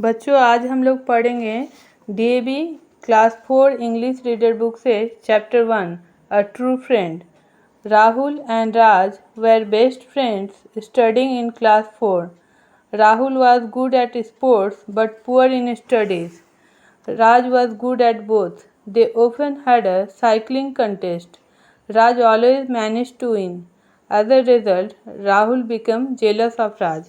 बच्चों, आज हम लोग पढ़ेंगे DAV class 4 English reader book से chapter 1 a true friend. Rahul and Raj were best friends studying in class 4. Rahul was good at sports but poor in studies. Raj was good at both. They often had a cycling contest. Raj always managed to win. As a result, Rahul became jealous of Raj.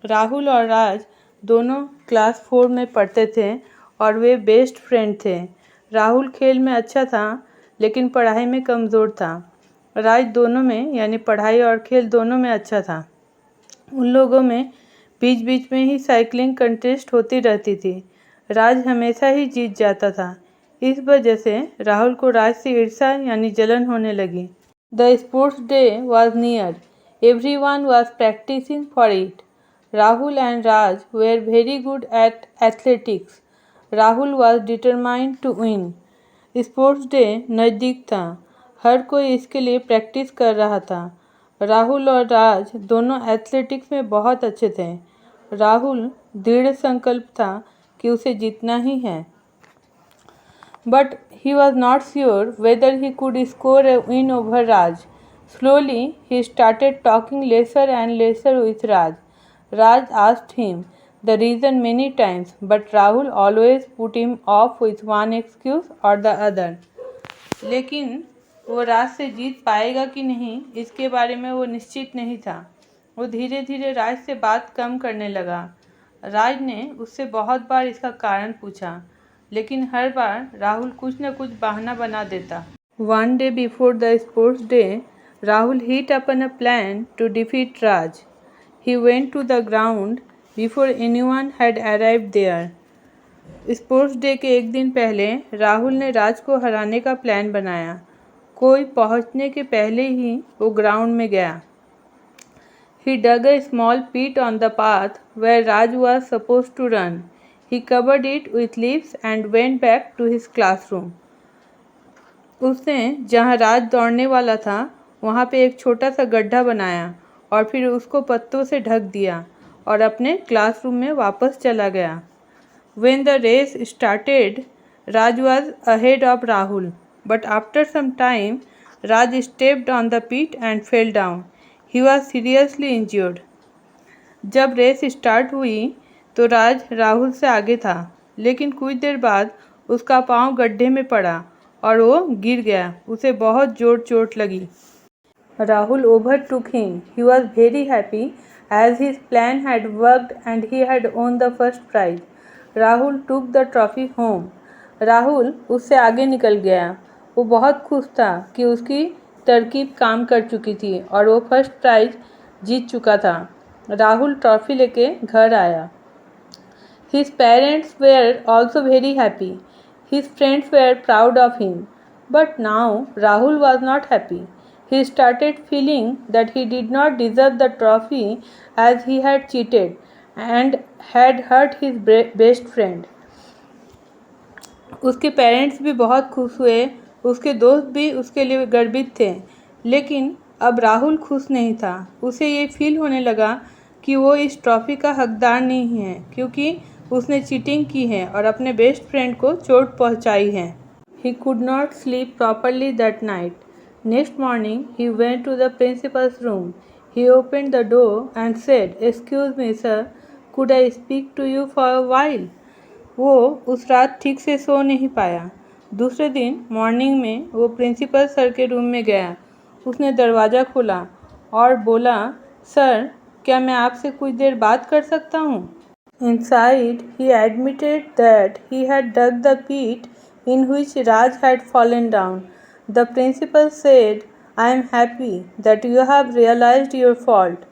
Rahul और राज दोनों class 4 में पढ़ते थे और वे best friend थे। राहुल खेल में अच्छा था लेकिन पढ़ाई में कमज़ोर था। राज दोनों में यानी पढ़ाई और खेल दोनों में अच्छा था। उन लोगों में बीच बीच में ही साइकिलिंग कंटेस्ट होती रहती थी। राज हमेशा ही जीत जाता था। इस वजह से राहुल को राज से ईर्ष्या यानी जलन होने लगी। The sports day was near. Everyone was practicing for it. Rahul and Raj were very good at athletics. Rahul was determined to win. Sports day नज़दीक था। हर कोई इसके लिए प्रैक्टिस कर रहा था। राहुल और राज दोनों एथलेटिक्स में बहुत अच्छे थे। राहुल दृढ़ संकल्प था कि उसे जीतना ही है। But he was not sure whether he could score a win over Raj. Slowly, he started talking lesser and lesser with Raj. Raj asked him the reason many times, but Rahul always put him off with one excuse or the other. लेकिन वो राज से जीत पाएगा कि नहीं इसके बारे में वो निश्चित नहीं था। वो धीरे धीरे राज से बात कम करने लगा। राज ने उससे बहुत बार इसका कारण पूछा, लेकिन हर बार राहुल कुछ न कुछ बहाना बना देता। One day before the sports day, Rahul hit upon a plan to defeat Raj. He went to the ground before anyone had arrived there. Sports day के एक दिन पहले राहुल ने राज को हराने का प्लान बनाया। कोई पहुंचने के पहले ही वो ग्राउंड में गया। He dug a small pit on the path where Raj was supposed to run. He covered it with leaves and went back to his classroom. उसने जहाँ राज दौड़ने वाला था वहाँ पे एक छोटा सा गड्ढा बनाया और फिर उसको पत्तों से ढक दिया और अपने क्लासरूम में वापस चला गया। When the race started, Raj was ahead of Rahul, but after some time, Raj stepped on the pit and fell down. He was seriously injured. जब रेस स्टार्ट हुई तो राज राहुल से आगे था, लेकिन कुछ देर बाद उसका पाँव गड्ढे में पड़ा और वो गिर गया। उसे बहुत जोर चोट लगी। Rahul overtook him. He was very happy as his plan had worked and he had won the first prize. Rahul took the trophy home. Rahul उससे आगे निकल गया। वो बहुत खुश था कि उसकी तरकीब काम कर चुकी थी और वो फर्स्ट प्राइज जीत चुका था। राहुल ट्रॉफी लेके घर आया। His parents were also very happy. His friends were proud of him. But now Rahul was not happy. He started feeling that he did not deserve the trophy as he had cheated and had hurt his best friend. उसके parents भी बहुत खुश हुए, उसके दोस्त भी उसके लिए गर्वित थे, लेकिन अब राहुल खुश नहीं था। उसे ये फील होने लगा कि वो इस ट्रॉफी का हकदार नहीं है क्योंकि उसने चीटिंग की है और अपने बेस्ट फ्रेंड को चोट पहुंचाई है। He could not sleep properly that night. Next morning, he went to the principal's room. He opened the door and said, "Excuse me, sir, could I speak to you for a while?" वो उस रात ठीक से सो नहीं पाया। दूसरे दिन morning में वो प्रिंसिपल सर के रूम में गया। उसने दरवाज़ा खोला और बोला, "सर, क्या मैं आपसे कुछ देर बात कर सकता हूँ?" Inside, he admitted that he had dug the pit in which Raj had fallen down. The principal said, "I am happy that you have realized your fault."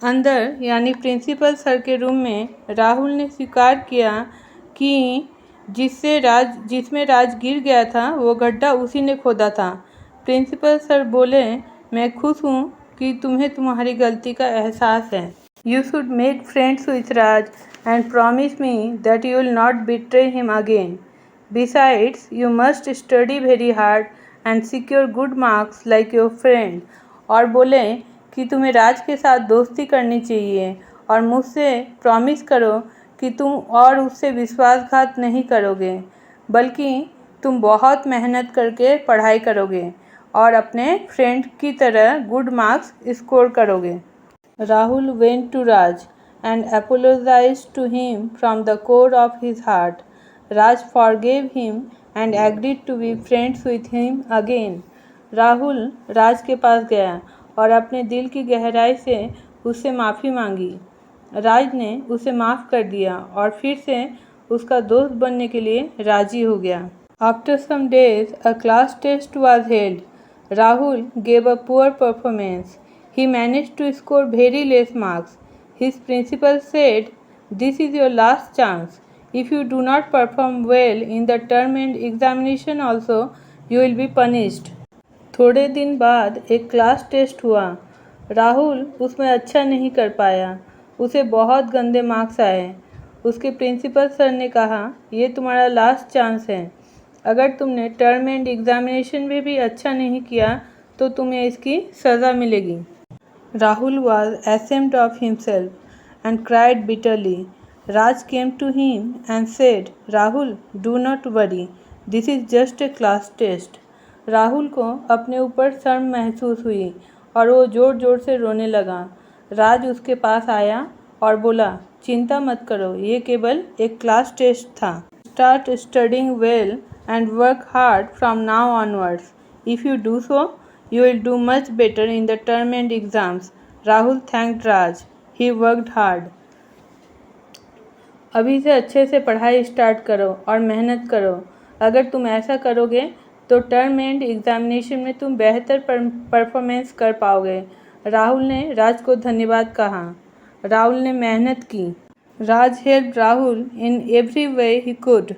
अंदर यानी प्रिंसिपल सर के रूम में राहुल ने स्वीकार किया कि जिसमें राज गिर गया था वो गड्ढा उसी ने खोदा था। प्रिंसिपल सर बोले, "मैं खुश हूँ कि तुम्हें तुम्हारी गलती का एहसास है। You should make friends with Raj and promise me that you will not betray him again. Besides, you must study very hard and secure good marks like your friend." और बोले कि तुम्हें राज के साथ दोस्ती करनी चाहिए और मुझसे प्रॉमिस करो कि तुम और उससे विश्वासघात नहीं करोगे, बल्कि तुम बहुत मेहनत करके पढ़ाई करोगे और अपने फ्रेंड की तरह गुड मार्क्स स्कोर करोगे। Rahul went to Raj and apologized to him from the core of his heart. Raj forgave him and agreed to be friends with him again. Rahul Raj के पास गया और अपने दिल की गहराई से उससे माफ़ी मांगी। राज ने उसे माफ़ कर दिया और फिर से उसका दोस्त बनने के लिए राजी हो गया। After some days, a class test was held. Rahul gave a poor performance. He managed to score very less marks. His principal said, "This is your last chance. If you do not perform well in the term end examination also, you will be punished." थोड़े दिन बाद एक class test हुआ। राहुल उसमें अच्छा नहीं कर पाया। उसे बहुत गंदे मार्क्स आए। उसके प्रिंसिपल सर ने कहा, ये तुम्हारा लास्ट चांस है। अगर तुमने टर्म एंड एग्जामिनेशन में भी अच्छा नहीं किया तो तुम्हें इसकी सज़ा मिलेगी। Rahul was ashamed of himself and cried bitterly. Raj came to him and said, "Rahul, do not worry. This is just a class test." Rahul को अपने ऊपर शर्म महसूस हुई और वो ज़ोर ज़ोर से रोने लगा। राज उसके पास आया और बोला, चिंता मत करो, ये केवल एक क्लास टेस्ट था। Start studying well and work hard from now onwards. If you do so, you will do much better in the term end exams. Rahul thanked Raj. He worked hard. अभी से अच्छे से पढ़ाई start करो और मेहनत करो। अगर तुम ऐसा करोगे तो टर्म एंड एग्जामिनेशन में तुम बेहतर परफॉर्मेंस कर पाओगे। राहुल ने राज को धन्यवाद कहा। राहुल ने मेहनत की। Raj helped Rahul in every way he could.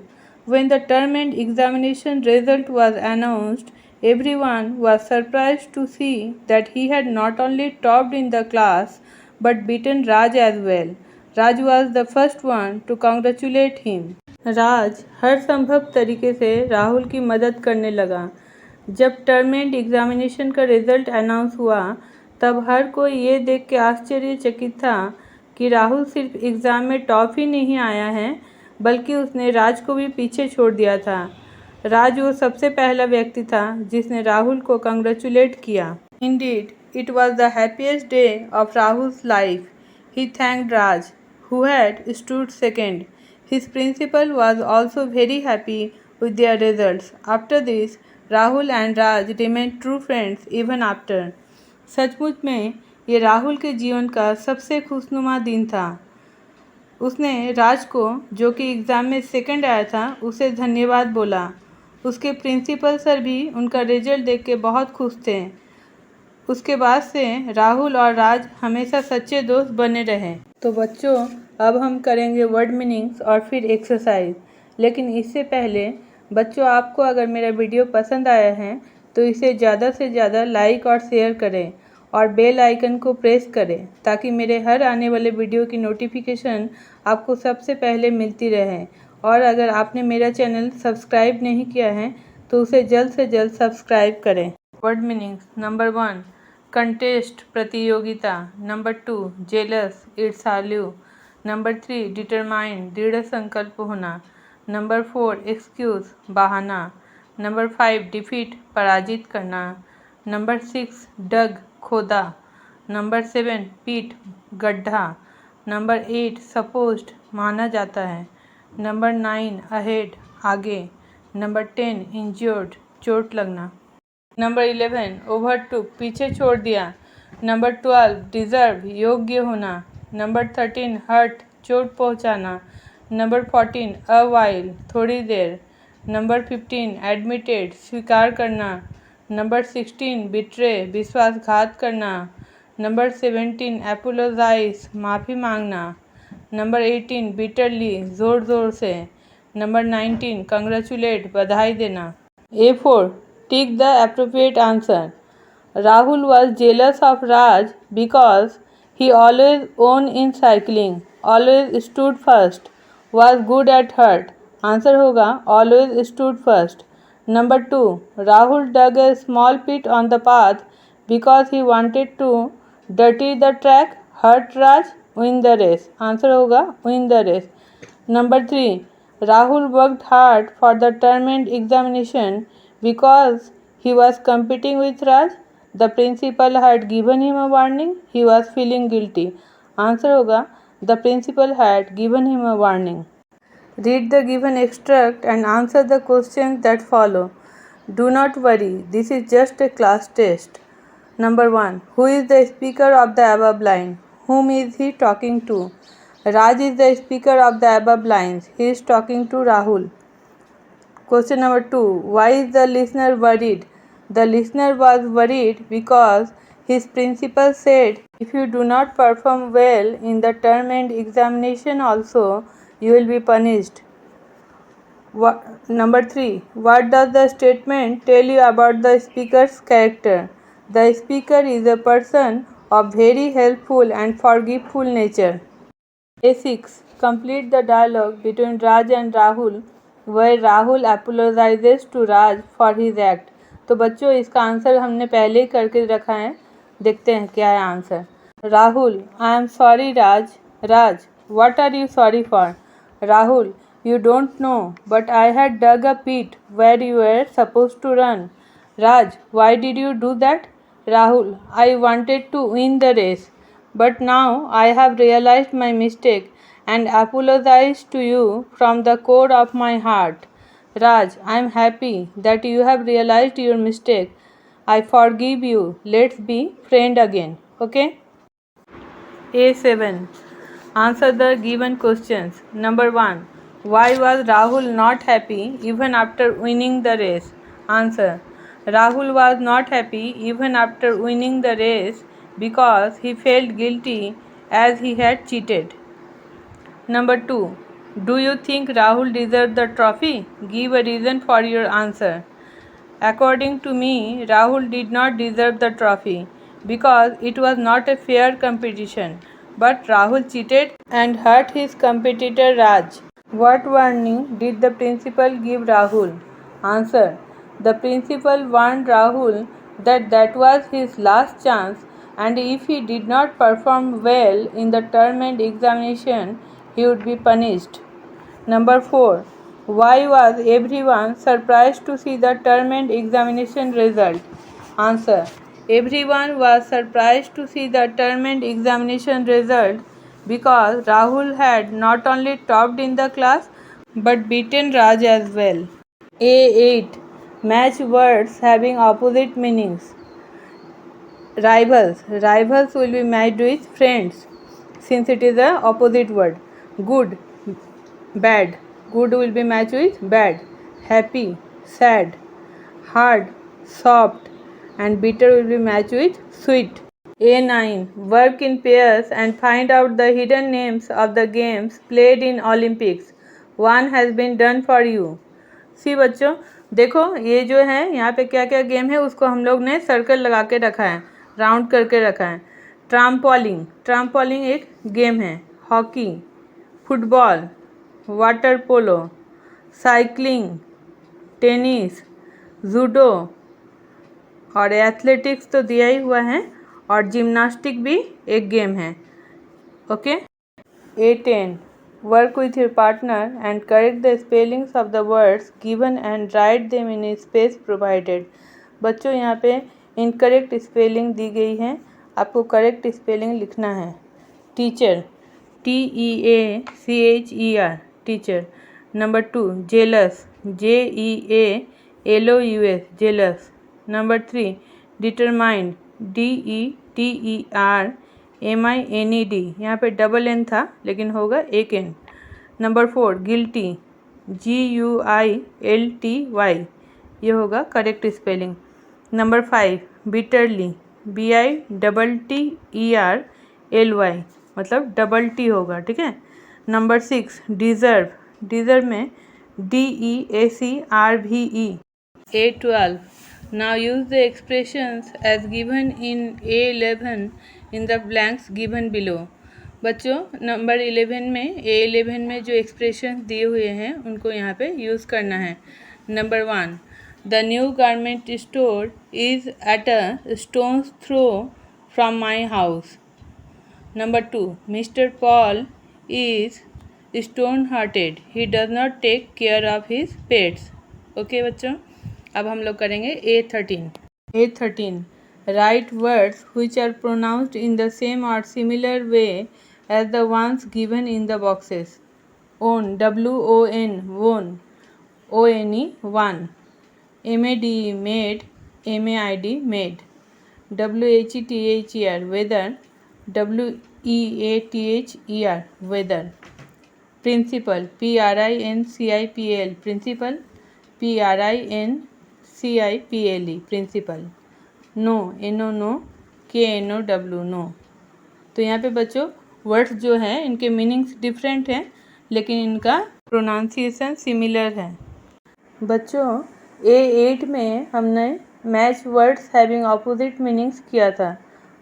When the term end examination result was announced, everyone was surprised to see that he had not only topped in the class but beaten Raj as well. Raj was the first one to congratulate him. राज हर संभव तरीके से राहुल की मदद करने लगा। जब term and examination का result announce हुआ तब हर कोई ये देख के आश्चर्यचकित था कि राहुल सिर्फ एग्ज़ाम में टॉप ही नहीं आया है बल्कि उसने राज को भी पीछे छोड़ दिया था। राज वो सबसे पहला व्यक्ति था जिसने राहुल को कंग्रेचुलेट किया। Indeed, it was the happiest day of Rahul's life. He thanked Raj, who had stood second. His principal was also very happy with their results. After this, Rahul and Raj remained true friends even after. सचमुच में ये राहुल के जीवन का सबसे खुशनुमा दिन था। उसने राज को, जो कि एग्ज़ाम में सेकंड आया था, उसे धन्यवाद बोला। उसके प्रिंसिपल सर भी उनका रिजल्ट देख के बहुत खुश थे। उसके बाद से राहुल और राज हमेशा सच्चे दोस्त बने रहे। तो बच्चों, अब हम करेंगे वर्ड मीनिंग्स और फिर एक्सरसाइज। लेकिन इससे पहले बच्चों, आपको अगर मेरा वीडियो पसंद आया है तो इसे ज़्यादा से ज़्यादा लाइक और शेयर करें और बेल आइकन को प्रेस करें ताकि मेरे हर आने वाले वीडियो की नोटिफिकेशन आपको सबसे पहले मिलती रहे। और अगर आपने मेरा चैनल सब्सक्राइब नहीं किया है तो उसे जल्द से जल्द सब्सक्राइब करें। Word meanings. नंबर 1, कंटेस्ट प्रतियोगिता। नंबर 2, जेलस ईर्ष्यालु। नंबर 3, डिटरमाइन दृढ़ संकल्प होना। नंबर 4, एक्सक्यूज बहाना। नंबर 5, डिफीट पराजित करना। नंबर 6, डग खोदा। नंबर 7, पीट गड्ढा। नंबर 8, सपोज्ड माना जाता है। नंबर 9, अहेड आगे। नंबर 10, इंज्योर्ड चोट लगना। नंबर 11, ओवरटुक पीछे छोड़ दिया। नंबर 12, डिज़र्व योग्य होना। नंबर 13, हर्ट चोट पहुंचाना। नंबर 14, अवाइल थोड़ी देर। नंबर 15, एडमिटेड स्वीकार करना। नंबर 16, बिट्रे विश्वासघात करना। नंबर 17, एपोलोजाइज माफ़ी मांगना। नंबर 18, बिटरली ज़ोर ज़ोर से। नंबर 19, कंग्रेचुलेट बधाई देना। A4, tick the appropriate answer. Rahul was jealous of Raj because he always won in cycling, always stood first, was good at hurt. Answer होगा always stood first. Number 2, Rahul dug a small pit on the path because he wanted to dirty the track, hurt Raj, win the race. Answer होगा win the race. Number 3. Rahul worked hard for the term end examination because he was competing with Raj. The principal had given him a warning. He was feeling guilty. Answer होगा the principal had given him a warning. Read the given extract and answer the questions that follow. Do not worry, this is just a class test. Number 1. Who is the speaker of the above line? Whom is he talking to? Raj is the speaker of the above lines. He is talking to Rahul. Question number 2. Why is the listener worried? The listener was worried because his principal said, if you do not perform well in the term end examination also, you will be punished. Number 3. What does the statement tell you about the speaker's character? The speaker is a person of very helpful and forgiveful nature. A6. Complete the dialogue between Raj and Rahul where Rahul apologizes to Raj for his act. तो बच्चों इसका answer हमने पहले ही करके रखा है, देखते हैं क्या है answer. Rahul, I am sorry Raj. Raj, what are you sorry for? Rahul, you don't know, but I had dug a pit where you were supposed to run. Raj, why did you do that? Rahul, I wanted to win the race. But now I have realized my mistake and apologize to you from the core of my heart. Raj, I am happy that you have realized your mistake. I forgive you. Let's be friends again. Okay? A7. Answer the given questions. Number 1. Why was Rahul not happy even after winning the race? Answer. Rahul was not happy even after winning the race because he felt guilty as he had cheated. Number 2. Do you think Rahul deserved the trophy? Give a reason for your answer. According to me, Rahul did not deserve the trophy because it was not a fair competition. But Rahul cheated and hurt his competitor Raj. What warning did the principal give Rahul? Answer. The principal warned Rahul that was his last chance and if he did not perform well in the term end examination, he would be punished. Number 4. Why was everyone surprised to see the term end examination result? Answer. Everyone was surprised to see the term end examination result because Rahul had not only topped in the class but beaten Raj as well. A8. Match words having opposite meanings. Rivals. Rivals will be matched with friends since it is a opposite word. Good. Bad. Good will be matched with bad. Happy. Sad. Hard. Soft. And bitter will be matched with sweet. A9. Work in pairs and find out the hidden names of the games played in Olympics. One has been done for you. सी बच्चों देखो ये जो है यहाँ पे क्या क्या game है उसको हम लोग ने सर्कल लगा के रखा है, राउंड करके रखा है. ट्राम्पोलिंग. ट्राम्पोलिंग एक गेम है. Hockey. Football. Water polo. Cycling. Tennis. Judo और एथलेटिक्स तो दिया ही हुआ है और जिम्नास्टिक भी एक गेम है. Okay. A10. Work with your partner and correct the spellings of the words given and write them in a space provided. बच्चों यहाँ पे इनकरेक्ट स्पेलिंग दी गई है, आपको करेक्ट स्पेलिंग लिखना है. Teacher. TEACHER teacher. Number 2. Jealous. JEALOUS jealous. Number 3. Determined. DETERMINED यहाँ पे डबल एन था लेकिन होगा एक एन. नंबर 4. गिल्टी. GUILTY ये होगा correct spelling. Number 5. Bitterly. BITTERLY मतलब डबल टी होगा, ठीक है. नंबर 6. डिज़र्व. डिज़र्व में DEACRVE. A12. Now use the expressions as given in A11 in the blanks given below. बच्चों नंबर 11 में A11 में जो एक्सप्रेशन दिए हुए हैं उनको यहाँ पे यूज़ करना है. Number 1. The new garment store is at a stone's throw from my house. Number 2. Mr. Paul is stone hearted. He does not take care of his pets. Okay बच्चों, अब हम लोग करेंगे A13. A13. Write words which are pronounced in the same or similar way as the ones given in the boxes. Own, W-O-N, won, O-N-E, one. M-A-D-E, made, M-A-I-D, made. W-H-E-T-H-E-R, weather, W-E-A-T-H-E-R, weather. Principal, P-R-I-N-C-I-P-L, principal, P-R-I-N-C-I-P-L-E, principal. No, N-O, no, K-N-O-W, know. तो यहाँ पे बच्चों words जो हैं इनके meanings different हैं लेकिन इनका प्रोनाउंसिएशन सिमिलर है. बच्चों A8 में हमने match words having opposite meanings किया था.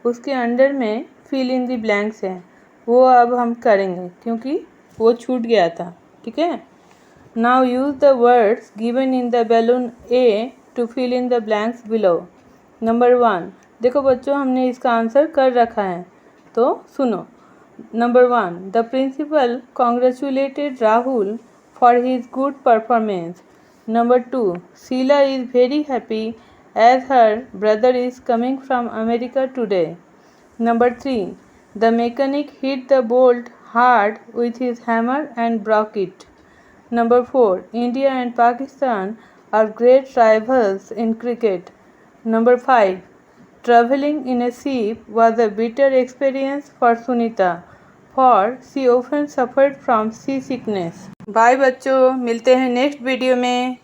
उसके अंडर में फिल इन द ब्लैंक्स है, वो अब हम करेंगे क्योंकि वो छूट गया था. ठीक है. Now use the words given in the balloon A to fill in the blanks below. Number 1. देखो बच्चों हमने इसका आंसर कर रखा है तो सुनो. Number 1. The principal congratulated Rahul for his good performance. Number 2. Sheela is very happy as her brother is coming from America today. Number 3. The mechanic hit the bolt hard with his hammer and broke it. Number 4. India and Pakistan are great rivals in cricket. Number 5. Traveling in a ship was a bitter experience for Sunita, for she often suffered from seasickness. Bye बच्चों, मिलते हैं next video में.